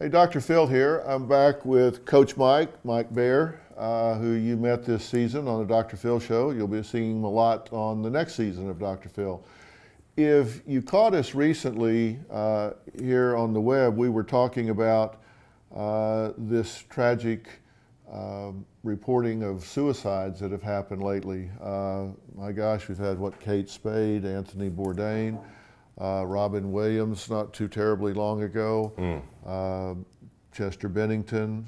Hey, Dr. Phil here. I'm back with Coach Mike Bear, who you met this season on the Dr. Phil show. You'll be seeing him a lot on the next season of Dr. Phil. If you caught us recently here on the web, we were talking about this tragic reporting of suicides that have happened lately. My gosh, we've had Kate Spade, Anthony Bourdain, Robin Williams not too terribly long ago, Chester Bennington,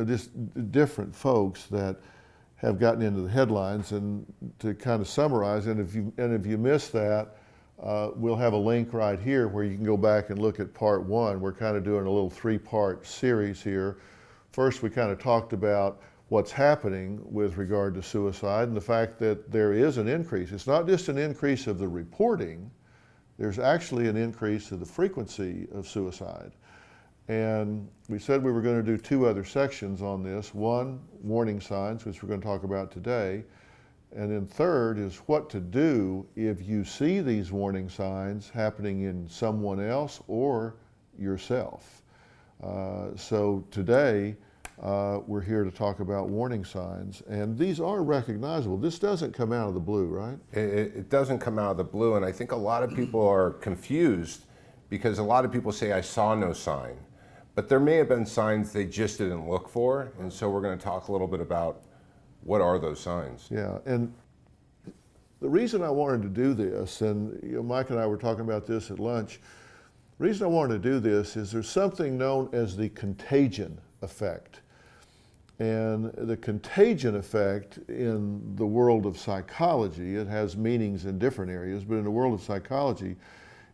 just different folks that have gotten into the headlines. And to kind of summarize, and if you missed that, we'll have a link right here where you can go back and look at part one. We're kind of doing a little three-part series here. First, we kind of talked about what's happening with regard to suicide and the fact that there is an increase. It's not just an increase of the reporting, there's actually an increase of the frequency of suicide. And we said we were going to do two other sections on this. One, warning signs, which we're going to talk about today. And then third is what to do if you see these warning signs happening in someone else or yourself. So today, we're here to talk about warning signs, and these are recognizable. This doesn't come out of the blue, right? It doesn't come out of the blue, and I think a lot of people are confused because a lot of people say, I saw no sign. But there may have been signs they just didn't look for, and so we're going to talk a little bit about what are those signs. Yeah, and the reason I wanted to do this, and Mike and I were talking about this at lunch, the reason I wanted to do this is there's something known as the contagion effect. And the contagion effect in the world of psychology, it has meanings in different areas, but in the world of psychology,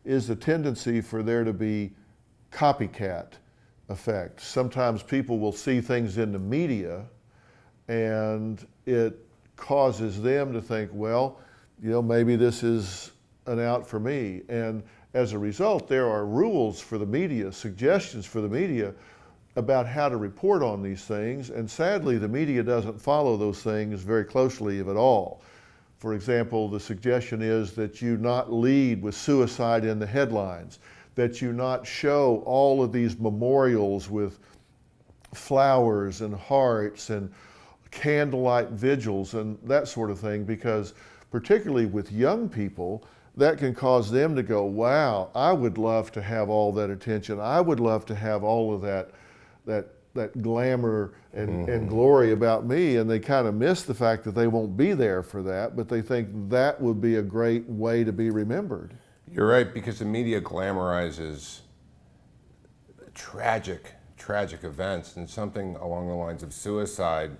is the tendency for there to be copycat effect. Sometimes people will see things in the media and it causes them to think, well, maybe this is an out for me. And as a result, there are rules for the media, suggestions for the media about how to report on these things, and sadly the media doesn't follow those things very closely, if at all. For example, the suggestion is that you not lead with suicide in the headlines, that you not show all of these memorials with flowers and hearts and candlelight vigils and that sort of thing, because particularly with young people, that can cause them to go, wow, I would love to have all that attention. I would love to have all of that glamour and glory about me, and they kind of miss the fact that they won't be there for that, but they think that would be a great way to be remembered. You're right, because the media glamorizes tragic events, and something along the lines of suicide,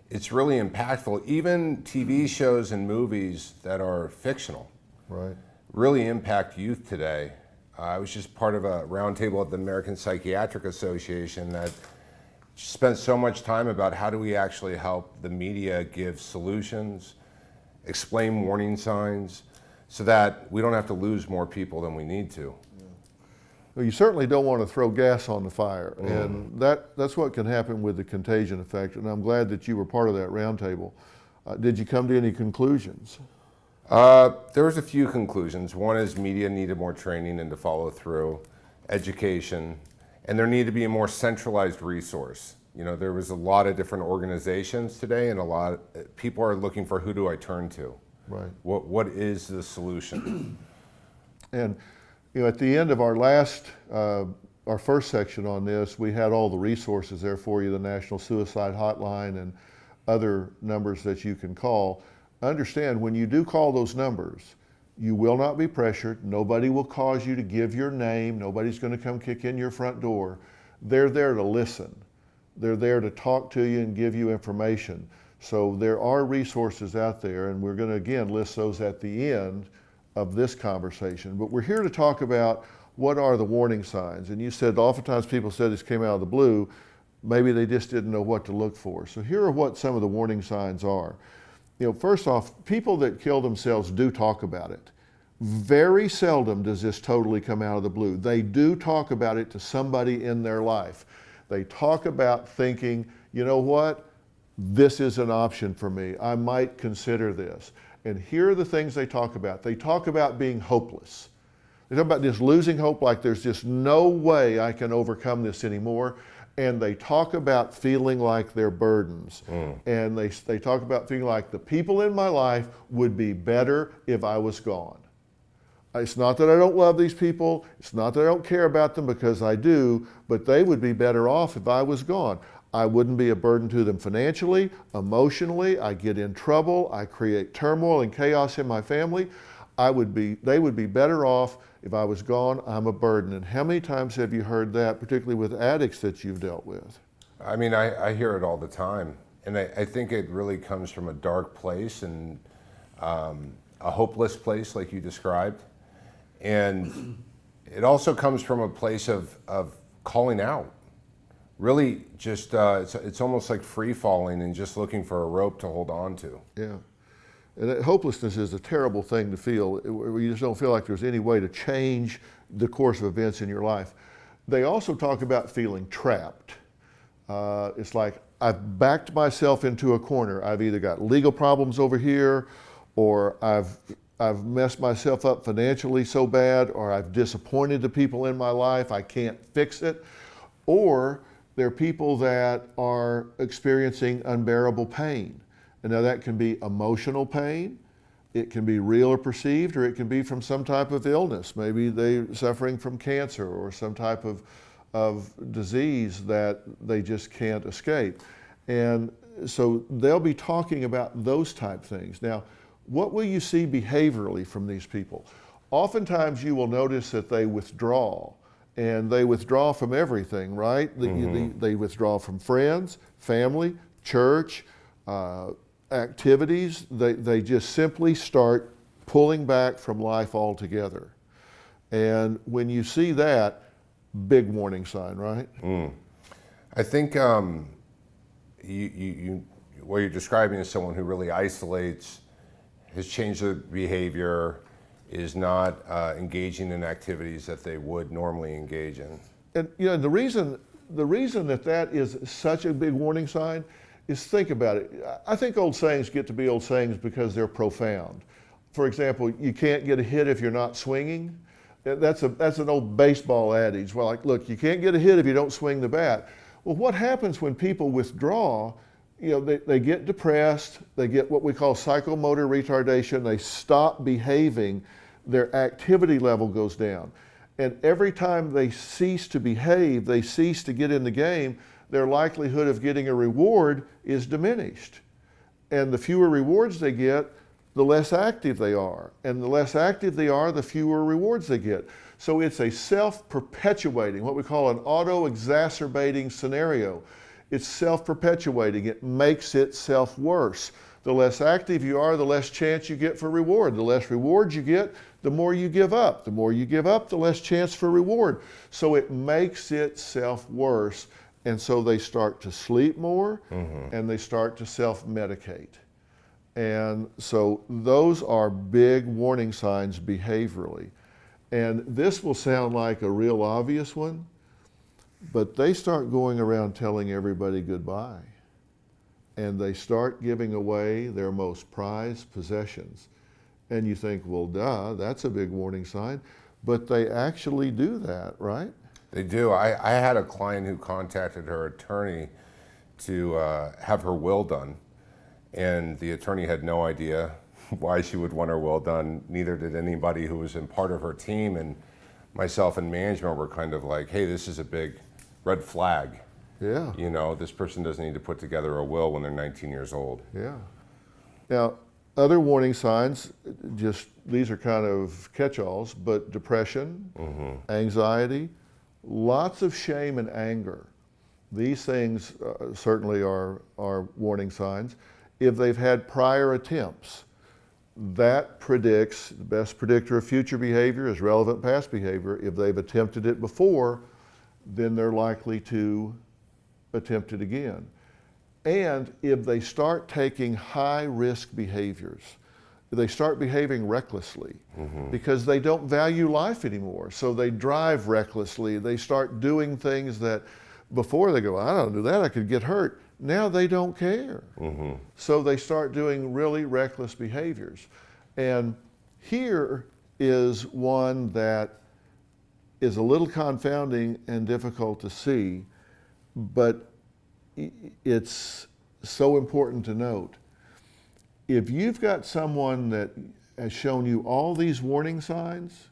it's really impactful. Even TV shows and movies that are fictional, right, really impact youth today. I was just part of a roundtable at the American Psychiatric Association that spent so much time about how do we actually help the media give solutions, explain warning signs, so that we don't have to lose more people than we need to. Yeah. Well, you certainly don't want to throw gas on the fire, and that's what can happen with the contagion effect, and I'm glad that you were part of that roundtable. Did you come to any conclusions? There was a few conclusions. One is media needed more training and to follow through, education, and there needed to be a more centralized resource. There was a lot of different organizations today, and a lot of people are looking for, who do I turn to? Right. What is the solution? And at the end of our first section on this, we had all the resources there for you, the National Suicide Hotline and other numbers that you can call. Understand, when you do call those numbers, you will not be pressured. Nobody will cause you to give your name. Nobody's going to come kick in your front door. They're there to listen. They're there to talk to you and give you information. So there are resources out there, and we're going to again list those at the end of this conversation. But we're here to talk about what are the warning signs. And you said oftentimes people said this came out of the blue. Maybe they just didn't know what to look for. So here are what some of the warning signs are. First off, people that kill themselves do talk about it. Very seldom does this totally come out of the blue. They do talk about it to somebody in their life. They talk about thinking, you know what, this is an option for me. I might consider this. And here are the things they talk about. They talk about being hopeless. They talk about just losing hope, like there's just no way I can overcome this anymore. And they talk about feeling like they're burdens. And they talk about feeling like the people in my life would be better if I was gone. It's not that I don't love these people. It's not that I don't care about them, because I do, but they would be better off if I was gone. I wouldn't be a burden to them financially, emotionally. I get in trouble. I create turmoil and chaos in my family. They would be better off if I was gone. I'm a burden. And how many times have you heard that, particularly with addicts that you've dealt with? I mean, I hear it all the time. And I think it really comes from a dark place and a hopeless place, like you described. And it also comes from a place of calling out. Really just, it's almost like free falling and just looking for a rope to hold on to. Yeah. And that hopelessness is a terrible thing to feel, where you just don't feel like there's any way to change the course of events in your life. They also talk about feeling trapped. It's like, I've backed myself into a corner. I've either got legal problems over here, or I've messed myself up financially so bad, or I've disappointed the people in my life, I can't fix it. Or there are people that are experiencing unbearable pain. And now that can be emotional pain, it can be real or perceived, or it can be from some type of illness. Maybe they're suffering from cancer or some type of disease that they just can't escape. And so they'll be talking about those type things. Now, what will you see behaviorally from these people? Oftentimes you will notice that they withdraw. And they withdraw from everything, right? They withdraw from friends, family, church, activities. They just simply start pulling back from life altogether. And when you see that, big warning sign, right? I think what you're describing is someone who really isolates, has changed their behavior, is not engaging in activities that they would normally engage in. And you know, the reason that is such a big warning sign is, think about it. I think old sayings get to be old sayings because they're profound. For example, you can't get a hit if you're not swinging. That's an old baseball adage. Well, like, look, you can't get a hit if you don't swing the bat. Well, what happens when people withdraw? You know, they get depressed, they get what we call psychomotor retardation, they stop behaving, their activity level goes down. And every time they cease to behave, they cease to get in the game, their likelihood of getting a reward is diminished. And the fewer rewards they get, the less active they are. And the less active they are, the fewer rewards they get. So it's a self-perpetuating, what we call an auto-exacerbating scenario. It's self-perpetuating. It makes itself worse. The less active you are, the less chance you get for reward. The less rewards you get, the more you give up. The more you give up, the less chance for reward. So it makes itself worse. And so they start to sleep more, and they start to self-medicate. And so those are big warning signs behaviorally. And this will sound like a real obvious one, but they start going around telling everybody goodbye. And they start giving away their most prized possessions. And you think, well, duh, that's a big warning sign. But they actually do that, right? They do. I had a client who contacted her attorney to have her will done. And the attorney had no idea why she would want her will done. Neither did anybody who was in part of her team. And myself and management were kind of like, hey, this is a big red flag. Yeah. You know, this person doesn't need to put together a will when they're 19 years old. Yeah. Now, other warning signs, just these are kind of catch-alls, but depression, anxiety, lots of shame and anger. These things certainly are warning signs. If they've had prior attempts, that predicts, the best predictor of future behavior is relevant past behavior. If they've attempted it before, then they're likely to attempt it again. And if they start taking high-risk behaviors, they start behaving recklessly because they don't value life anymore. So they drive recklessly. They start doing things that before they go, I don't do that, I could get hurt. Now they don't care. So they start doing really reckless behaviors. And here is one that is a little confounding and difficult to see, but it's so important to note. If you've got someone that has shown you all these warning signs,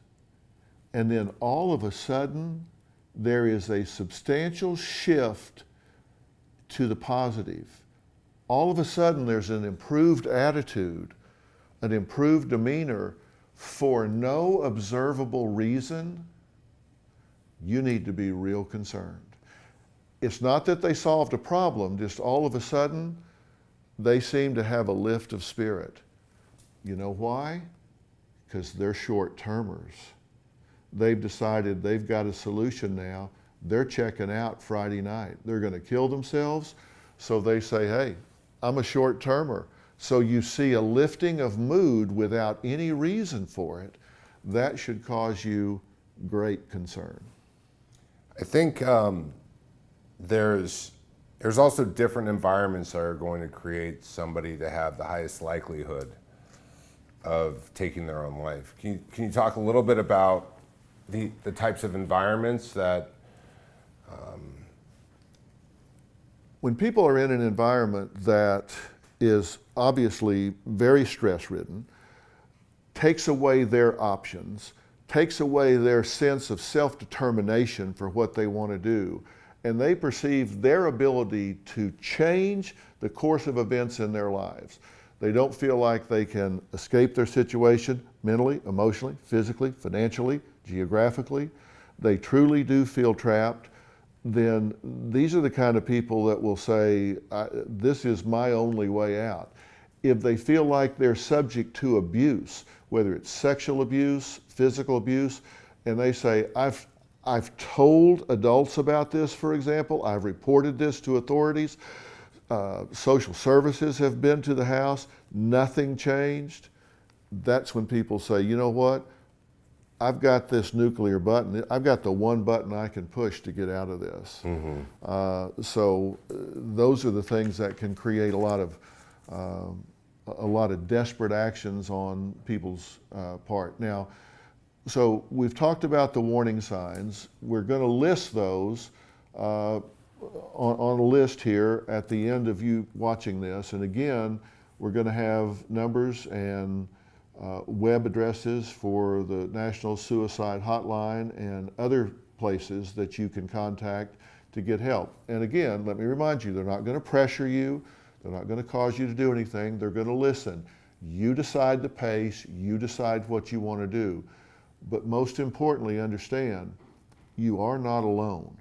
and then all of a sudden there is a substantial shift to the positive, all of a sudden there's an improved attitude, an improved demeanor for no observable reason, you need to be real concerned. It's not that they solved a problem, just all of a sudden they seem to have a lift of spirit. You know why? Because they're short-termers. They've decided they've got a solution now. They're checking out Friday night. They're going to kill themselves, so they say, hey, I'm a short-termer. So you see a lifting of mood without any reason for it. That should cause you great concern. I think there's also different environments that are going to create somebody to have the highest likelihood of taking their own life. Can you talk a little bit about the types of environments that when people are in an environment that is obviously very stress-ridden, takes away their options, takes away their sense of self-determination for what they want to do, and they perceive their ability to change the course of events in their lives. They don't feel like they can escape their situation mentally, emotionally, physically, financially, geographically. They truly do feel trapped. Then these are the kind of people that will say, this is my only way out. If they feel like they're subject to abuse, whether it's sexual abuse, physical abuse, and they say, I've told adults about this, for example, I've reported this to authorities, social services have been to the house, nothing changed, that's when people say, you know what, I've got this nuclear button. I've got the one button I can push to get out of this. Mm-hmm. So those are the things that can create a lot of desperate actions on people's part. Now, so we've talked about the warning signs. We're going to list those on a list here at the end of you watching this. And again, we're going to have numbers and web addresses for the National Suicide Hotline and other places that you can contact to get help. And again, let me remind you, they're not going to pressure you. They're not going to cause you to do anything. They're going to listen. You decide the pace. You decide what you want to do. But most importantly, understand, you are not alone.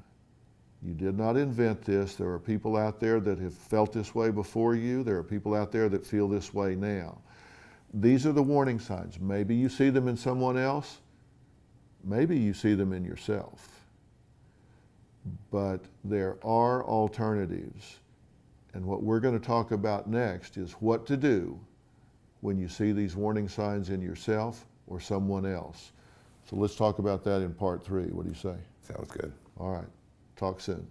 You did not invent this. There are people out there that have felt this way before you. There are people out there that feel this way now. These are the warning signs. Maybe you see them in someone else. Maybe you see them in yourself. But there are alternatives. And what we're going to talk about next is what to do when you see these warning signs in yourself or someone else. So let's talk about that in part 3. What do you say? sounds good. All right. Talk soon.